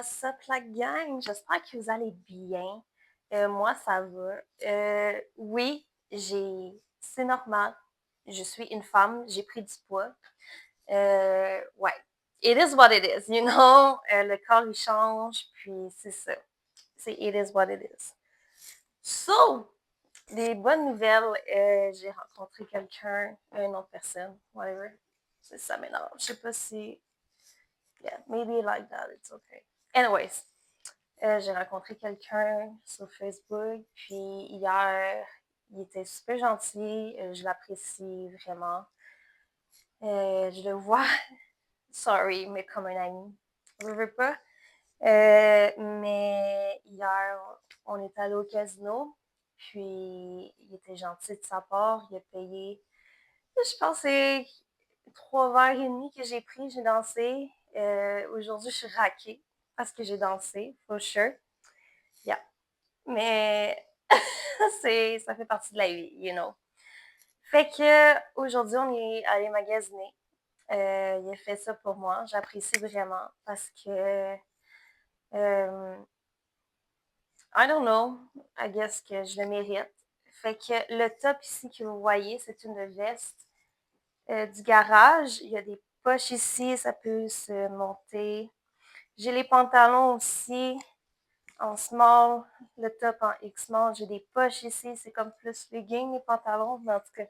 What's up la gang? J'espère que vous allez bien. Moi, ça va. Oui, c'est normal. Je suis une femme, j'ai pris du poids. Ouais. It is what it is, you know? Le corps, il change, puis c'est ça. C'est it is what it is. So, des bonnes nouvelles, j'ai rencontré quelqu'un, une autre personne, whatever. Ça m'énerve. Je sais pas si... Yeah, maybe like that, it's okay. Anyways, j'ai rencontré quelqu'un sur Facebook, puis hier, il était super gentil, je l'apprécie vraiment. Je le vois, sorry, mais comme un ami. Je veux pas. Mais hier, on est allé au casino, puis il était gentil de sa part, il a payé, je pense que c'est 3 heures et demie que j'ai pris, j'ai dansé. Aujourd'hui, je suis raquée parce que j'ai dansé, for sure. Yeah. Mais ça fait partie de la vie, you know. Fait que aujourd'hui, on est allé magasiner. Il a fait ça pour moi. J'apprécie vraiment parce que I don't know. I guess que je le mérite. Fait que le top ici que vous voyez, c'est une veste du garage. Il y a des poches ici, ça peut se monter. J'ai les pantalons aussi en small, le top en X-small. J'ai des poches ici, c'est comme plus legging, les pantalons, mais en tout cas,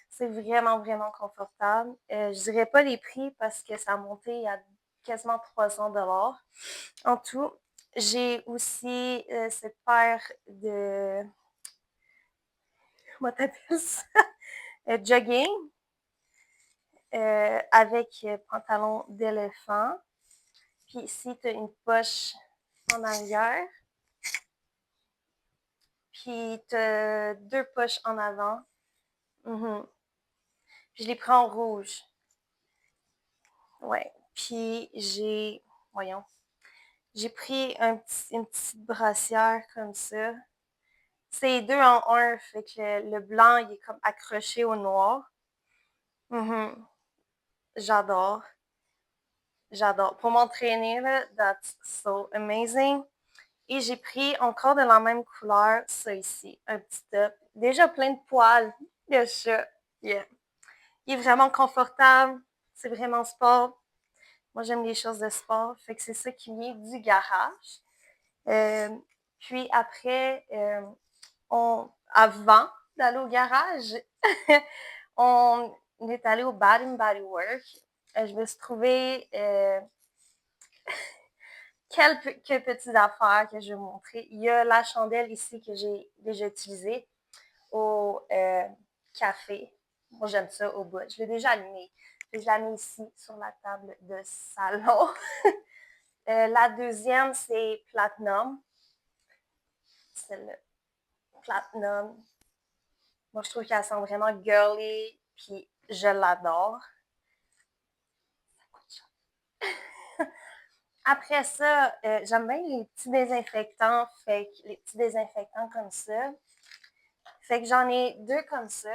c'est vraiment, vraiment confortable. Je dirais pas les prix parce que ça a monté à quasiment 300 $ en tout. J'ai aussi cette paire de, comment t'appelles ça? Jogging avec pantalon d'éléphant. Puis ici, tu as une poche en arrière. Puis tu as 2 poches en avant. Mhm. Puis je les prends en rouge. Ouais. Puis voyons, j'ai pris une petite brassière comme ça. C'est 2 en 1, fait que le blanc, il est comme accroché au noir. Mhm. J'adore. J'adore. Pour m'entraîner, là, that's so amazing. Et j'ai pris encore de la même couleur, ça ici, un petit top. Déjà plein de poils. Le chat. Yeah. Il est vraiment confortable. C'est vraiment sport. Moi, j'aime les choses de sport. Fait que c'est ça qui vient du garage. Puis après, avant d'aller au garage, on est allé au Bath Body Works. Je me suis trouvé quelques petites affaires que je vais vous montrer. Il y a la chandelle ici que j'ai déjà utilisée au café. Moi, j'aime ça au bout. Je l'ai déjà allumée. Je la mets ici sur la table de salon. La deuxième, c'est Platinum. C'est le Platinum. Moi, je trouve qu'elle sent vraiment girly, puis je l'adore. Après ça, j'aime bien les petits désinfectants, fait que les petits désinfectants comme ça. Fait que j'en ai 2 comme ça.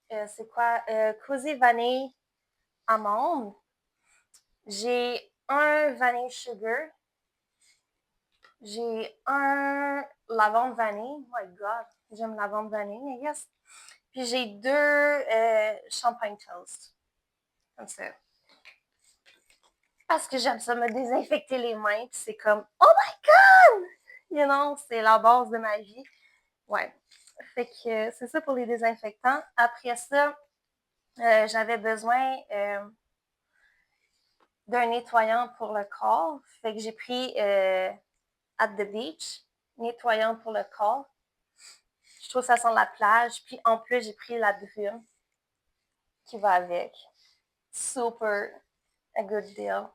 C'est quoi? Cozy Vanille Amande. J'ai un Vanille Sugar. J'ai un lavande vanille. Oh my god, j'aime lavande vanille, I guess. Puis j'ai 2 champagne toast. Comme ça. Parce que j'aime ça me désinfecter les mains. Puis c'est comme, oh my god! You know, c'est la base de ma vie. Ouais. Fait que c'est ça pour les désinfectants. Après ça, j'avais besoin d'un nettoyant pour le corps. Fait que j'ai pris At the Beach, nettoyant pour le corps. Je trouve que ça sent la plage. Puis en plus, j'ai pris la brume qui va avec. Super a good deal.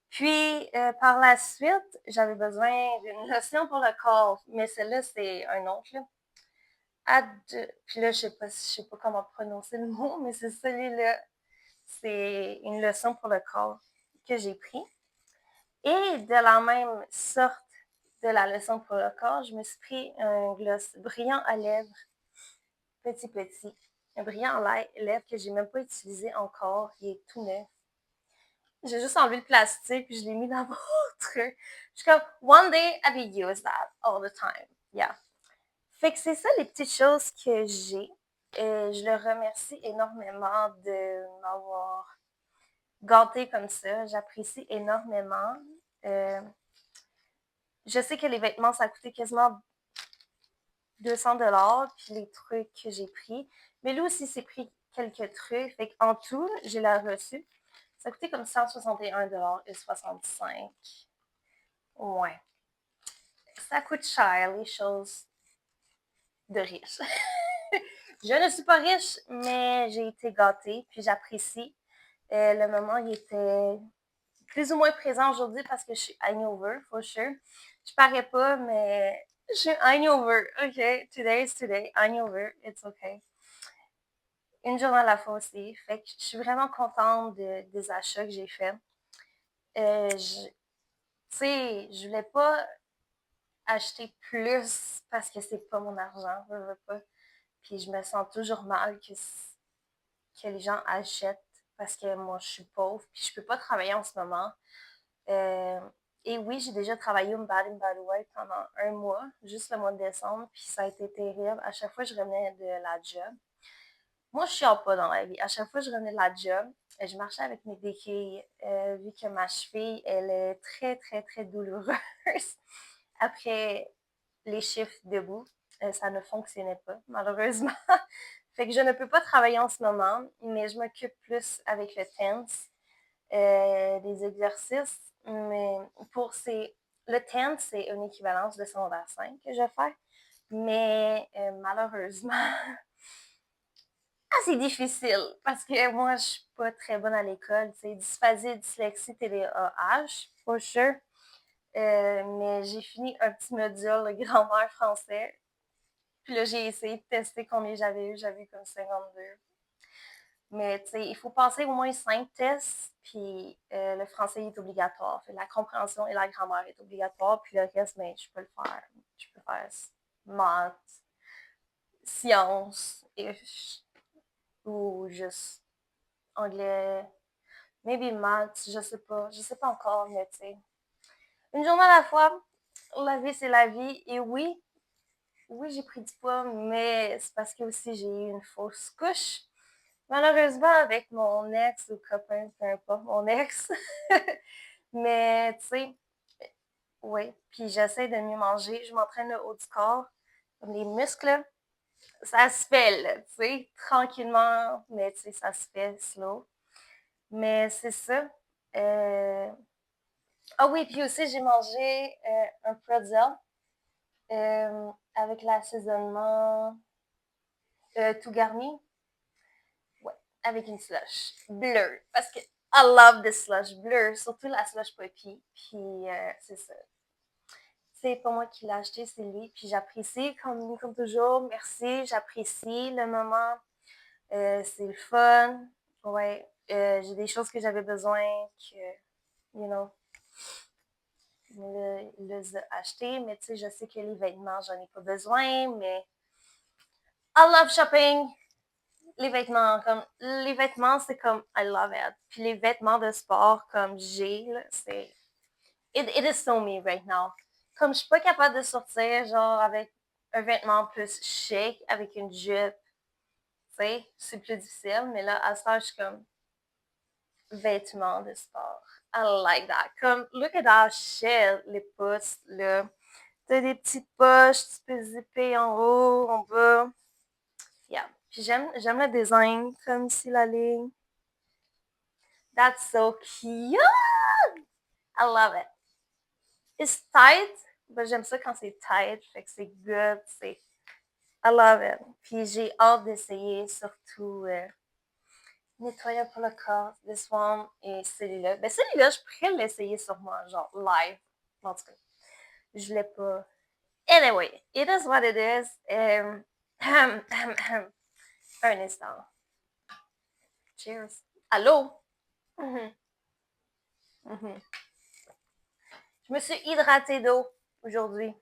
Puis par la suite, j'avais besoin d'une lotion pour le corps, mais celle-là, c'est un autre. Là. Puis là, je sais pas comment prononcer le mot, mais c'est celui-là. C'est une lotion pour le corps que j'ai pris. Et de la même sorte de la lotion pour le corps, je me suis pris un gloss brillant à lèvres, petit. Un brillant à lèvres que j'ai même pas utilisé encore, il est tout neuf. J'ai juste enlevé le plastique puis je l'ai mis dans mon truc. Je suis comme, one day, I will use that all the time. Yeah. Fait que c'est ça les petites choses que j'ai. Je le remercie énormément de m'avoir gâté comme ça. J'apprécie énormément. Je sais que les vêtements, ça a coûté quasiment 200 $, puis les trucs que j'ai pris. Mais lui aussi, c'est pris quelques trucs. Fait qu'en tout, j'ai la reçue. Ça a coûté comme 161,65 $. Ouais. Ça coûte cher, les choses de riche. Je ne suis pas riche, mais j'ai été gâtée, puis j'apprécie. Le moment, il était plus ou moins présent aujourd'hui parce que je suis hangover, for sure. Je parais pas, mais je suis hangover. OK, today is today. Hangover, it's okay. Une journée à la fois aussi. Fait que je suis vraiment contente des achats que j'ai faits. Tu sais, je voulais pas acheter plus parce que c'est pas mon argent, je veux pas. Puis je me sens toujours mal que les gens achètent parce que moi je suis pauvre puis je peux pas travailler en ce moment. Euh, et oui, j'ai déjà travaillé au Bad Way pendant un mois, juste le mois de décembre, puis ça a été terrible. À chaque fois que je revenais de la job, moi je suis en pas dans la vie. À chaque fois que je revenais de la job, je marchais avec mes béquilles, vu que ma cheville, elle est très, très, très douloureuse. Après les chiffres debout, ça ne fonctionnait pas, malheureusement. Fait que je ne peux pas travailler en ce moment, mais je m'occupe plus avec le tense, des exercices. Mais le tense, c'est une équivalence de secondaire 5 que je fais. Mais malheureusement, c'est difficile parce que moi, je suis pas très bonne à l'école. C'est dysphasie, dyslexie, TDAH, for sure. Mais j'ai fini un petit module de grammaire français. Puis là, j'ai essayé de tester combien j'avais eu. J'avais eu comme 52. Mais tu sais, il faut passer au moins 5 tests, puis le français est obligatoire. Fait, la compréhension et la grammaire est obligatoire, puis le reste, ben, je peux le faire. Je peux faire maths, sciences, ou juste anglais, maybe maths, je sais pas. Je sais pas encore, mais tu sais. Une journée à la fois, la vie, c'est la vie. Et oui, oui, j'ai pris du poids, mais c'est parce que aussi j'ai eu une fausse couche. Malheureusement, avec mon ex ou copain, peu importe, mon ex. Mais, tu sais, oui. Puis j'essaie de mieux manger. Je m'entraîne le haut du corps. Comme les muscles, ça se fait, là, tu sais, tranquillement, mais tu sais, ça se fait slow. Mais c'est ça. Euh, Ah oui, puis aussi, j'ai mangé un pretzel avec l'assaisonnement tout garni. Ouais, avec une slush bleue. Parce que I love the slush bleu, surtout la slush poppy. Puis c'est ça. C'est pas moi qui l'ai acheté, c'est lui. Puis j'apprécie, comme toujours. Merci, j'apprécie le moment. C'est le fun. Ouais. J'ai des choses que j'avais besoin que, you know, il les a achetées. Mais tu sais, je sais que les vêtements, j'en ai pas besoin. Mais I love shopping. Les vêtements, c'est comme I love it. Puis les vêtements de sport comme j'ai, c'est it is so me right now. Comme je suis pas capable de sortir genre avec un vêtement plus chic, avec une jupe, tu sais, c'est plus difficile, mais là, à ce temps, je suis comme vêtements de sport. I like that. Comme, look at that shit, les pouces, là. T'as des petites poches, tu peux zipper en haut, en bas. Yeah. Puis j'aime le design, comme ici la ligne. That's so cute! I love it. It's tight, mais j'aime ça quand c'est tight, fait que c'est good, c'est I love it. Puis j'ai hâte d'essayer surtout nettoyant pour le corps, this one et celui-là. Ben celui-là, je pourrais l'essayer sur moi, genre live. En tout cas, je l'ai pas. Anyway, it is what it is. Un instant. Cheers. Allô? Mhm, mhm. Je me suis hydratée d'eau aujourd'hui.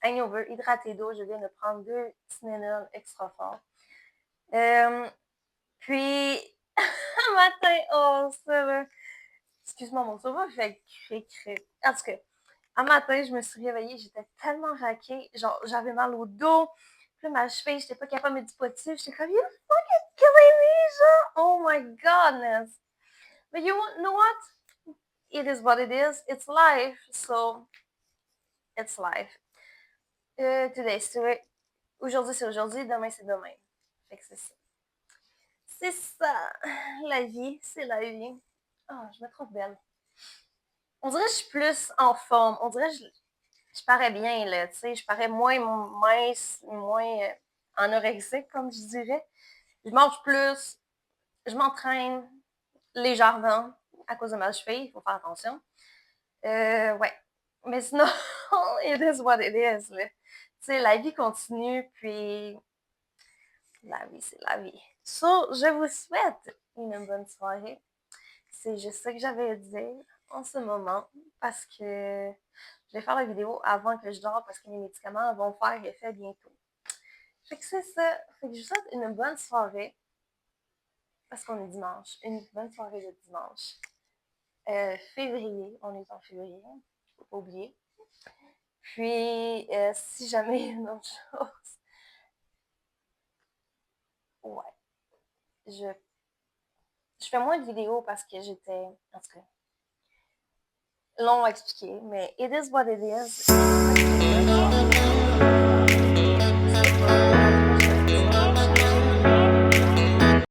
Hangover, hydratée d'eau. Je viens de prendre 2 Tylenol extra fort. Puis, un matin, oh, ça va. Excuse-moi, mon cerveau fait cric-cric. En tout cas, un matin, je me suis réveillée, j'étais tellement raquée, genre, j'avais mal au dos, puis ma cheville, j'étais pas capable de mettre du poids dessus, j'étais comme, you fucking killing me, genre, oh my godness. But you know what? It is what it is, it's life, so it's life. Today's today. Aujourd'hui, c'est aujourd'hui, demain, c'est demain. Fait que c'est ça. C'est ça. La vie, c'est la vie. Oh, je me trouve belle. On dirait que je suis plus en forme. On dirait que je parais bien, là. Tu sais, je parais moins mince, moins anorexique, comme je dirais. Je mange plus. Je m'entraîne légèrement à cause de ma cheville. Il faut faire attention. Ouais. Mais sinon, it is what it is, là. Tu sais, la vie continue, puis la vie, c'est la vie. So, je vous souhaite une bonne soirée. C'est juste ça que j'avais à dire en ce moment parce que je vais faire la vidéo avant que je dors parce que les médicaments vont faire effet bientôt. Fait que c'est ça. Fait que je vous souhaite une bonne soirée parce qu'on est dimanche. Une bonne soirée de dimanche. Février, on est en février, faut pas oublier. Puis, si jamais il y a une autre chose, ouais, je fais moins de vidéos parce que j'étais, en tout cas, long à expliquer, mais it is what it is.